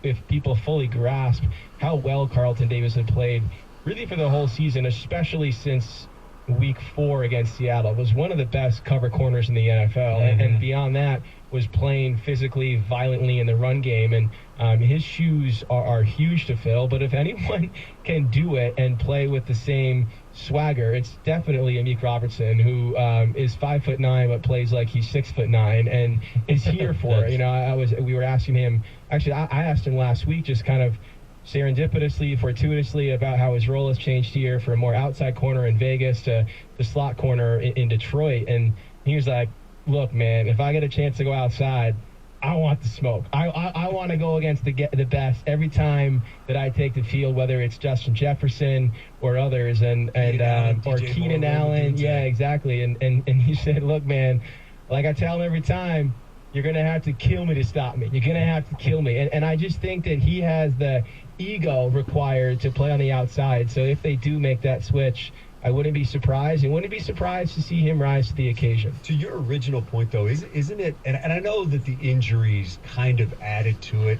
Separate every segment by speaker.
Speaker 1: if people fully grasp how well Carlton Davis had played really for the whole season, especially since week 4 against Seattle. Was one of the best cover corners in the NFL. And beyond that, was playing physically, violently in the run game. And his shoes are huge to fill. But if anyone can do it and play with the same swagger, it's definitely Amik Robertson, who is 5'9", but plays like he's 6'9", and is here for it. You know, we were asking him. Actually, I asked him last week, just kind of serendipitously, fortuitously, about how his role has changed here from a more outside corner in Vegas to the slot corner in Detroit. And he was like, look, man, if I get a chance to go outside, I want the smoke. I want to go against the best every time that I take the field, whether it's Justin Jefferson or others, or Keenan Allen. Yeah, exactly. And he said, look, man, like I tell him every time, you're going to have to kill me to stop me. You're going to have to kill me. And I just think that he has the ego required to play on the outside. So if they do make that switch, I wouldn't be surprised. And wouldn't be surprised to see him rise to the occasion.
Speaker 2: To your original point, though, isn't it, and I know that the injuries kind of added to it,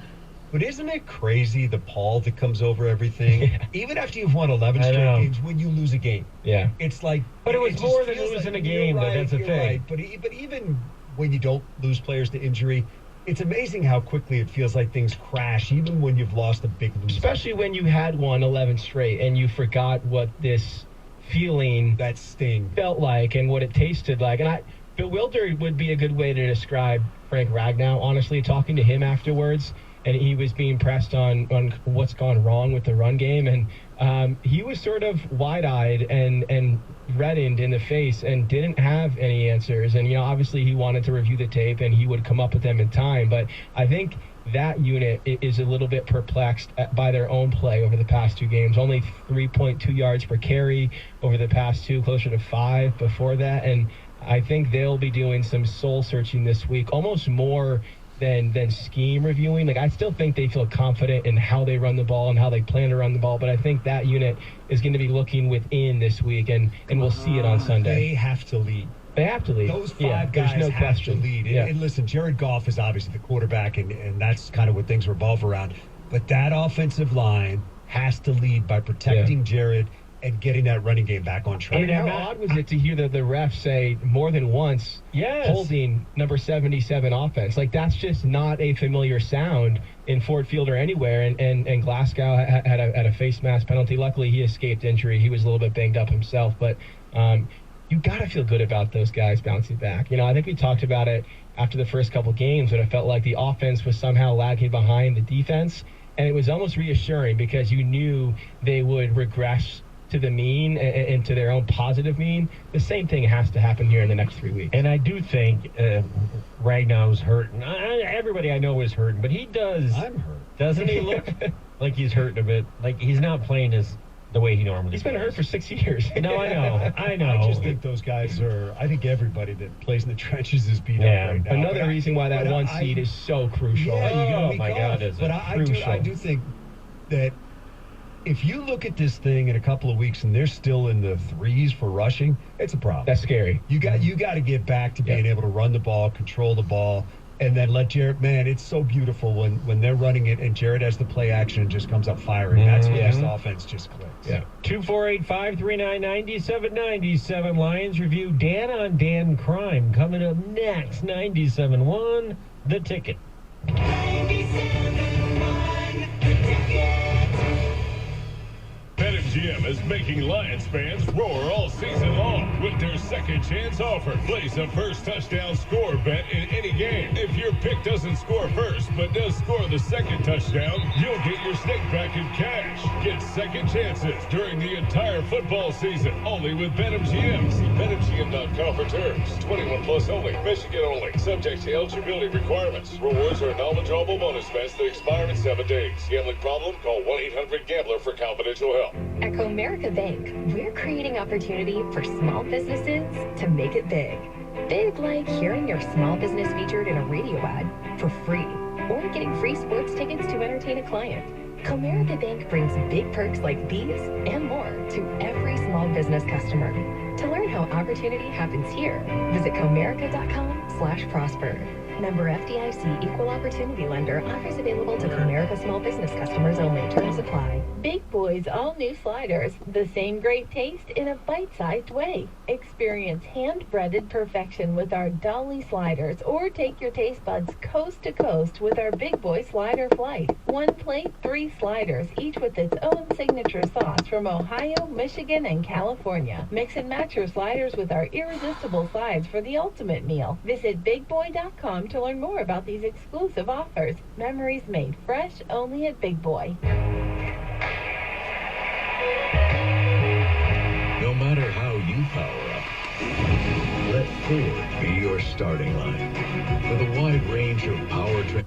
Speaker 2: but isn't it crazy the pall that comes over everything? Yeah. Even after you've won 11 straight games, when you lose a game.
Speaker 1: Yeah.
Speaker 2: It's like...
Speaker 3: But it was more than losing a game, though. That's the thing.
Speaker 2: Right. But even when you don't lose players to injury, it's amazing how quickly it feels like things crash, even when you've lost a big loser.
Speaker 1: Especially when you had won 11 straight and you forgot what this feeling,
Speaker 2: that sting,
Speaker 1: felt like and what it tasted like. And bewildered would be a good way to describe Frank Ragnow, honestly, talking to him afterwards. And he was being pressed on what's gone wrong with the run game. And he was sort of wide-eyed and reddened in the face and didn't have any answers. And, obviously he wanted to review the tape and he would come up with them in time. But I think that unit is a little bit perplexed by their own play over the past 2 games. Only 3.2 yards per carry over the past 2, closer to 5 before that. And I think they'll be doing some soul-searching this week, almost more than scheme reviewing. Like, I still think they feel confident in how they run the ball and how they plan to run the ball, but I think that unit is going to be looking within this week, and we'll see it on Sunday.
Speaker 2: They have to lead.
Speaker 1: They have to lead.
Speaker 2: Those 5 guys have to lead. And listen, Jared Goff is obviously the quarterback, and that's kind of what things revolve around. But that offensive line has to lead by protecting Jared and getting that running game back on track.
Speaker 1: And how odd was it to hear the ref say more than once, holding number 77 offense? Like, that's just not a familiar sound in Ford Field or anywhere. And Glasgow had a face mask penalty. Luckily, he escaped injury. He was a little bit banged up himself. But you got to feel good about those guys bouncing back. I think we talked about it after the first couple games when it felt like the offense was somehow lagging behind the defense. And it was almost reassuring because you knew they would regress to the mean and to their own positive mean. The same thing has to happen here in the next 3 weeks.
Speaker 3: And I do think Ragnow's hurting. Everybody I know is hurting, but he does.
Speaker 2: I'm hurt.
Speaker 3: Doesn't he look like he's hurting a bit? Like he's not playing the way he normally
Speaker 1: He's been hurt for 6 years.
Speaker 3: No, I know.
Speaker 2: I just think those guys I think everybody that plays in the trenches is beat up right now.
Speaker 1: Another reason why that one seed is so crucial.
Speaker 2: Oh my God, is it? I do think that if you look at this thing in a couple of weeks and they're still in the 3s for rushing, it's a problem.
Speaker 1: That's scary.
Speaker 2: You got to get back to being able to run the ball, control the ball, and then let Jared. Man, it's so beautiful when they're running it and Jared has the play action and just comes up firing. That's when this offense just clicks.
Speaker 1: Yeah.
Speaker 3: 248-539-9797. Lions Review Dan on Dan Crime coming up next. 97.1 The Ticket.
Speaker 4: 97.1 The Ticket.
Speaker 5: BetMGM is making Lions fans roar all season long with their second chance offer. Place a first touchdown score bet in any game. If your pick doesn't score first but does score the second touchdown, you'll get your stake back in cash. Get second chances during the entire football season only with BetMGM. See BetMGM.com for terms. 21 plus only. Michigan only. Subject to eligibility requirements. Rewards are non-withdrawable bonus bets that expire in 7 days. Gambling problem? Call 1-800-GAMBLER for confidential help.
Speaker 6: At Comerica Bank, we're creating opportunity for small businesses to make it big. Big like hearing your small business featured in a radio ad for free, or getting free sports tickets to entertain a client. Comerica Bank brings big perks like these and more to every small business customer. To learn how opportunity happens here, visit Comerica.com/prosper. Member FDIC Equal Opportunity Lender. Offers available to Comerica small business customers only. Terms apply.
Speaker 7: Big Boy's all-new sliders. The same great taste in a bite-sized way. Experience hand-breaded perfection with our Dolly sliders, or take your taste buds coast to coast with our Big Boy Slider Flight. 1 plate, 3 sliders, each with its own signature sauce from Ohio, Michigan, and California. Mix and match your sliders with our irresistible sides for the ultimate meal. Visit BigBoy.com to learn more about these exclusive offers. Memories made fresh only at Big Boy.
Speaker 5: No matter how you power up, let Ford be your starting line. With a wide range of powertrain.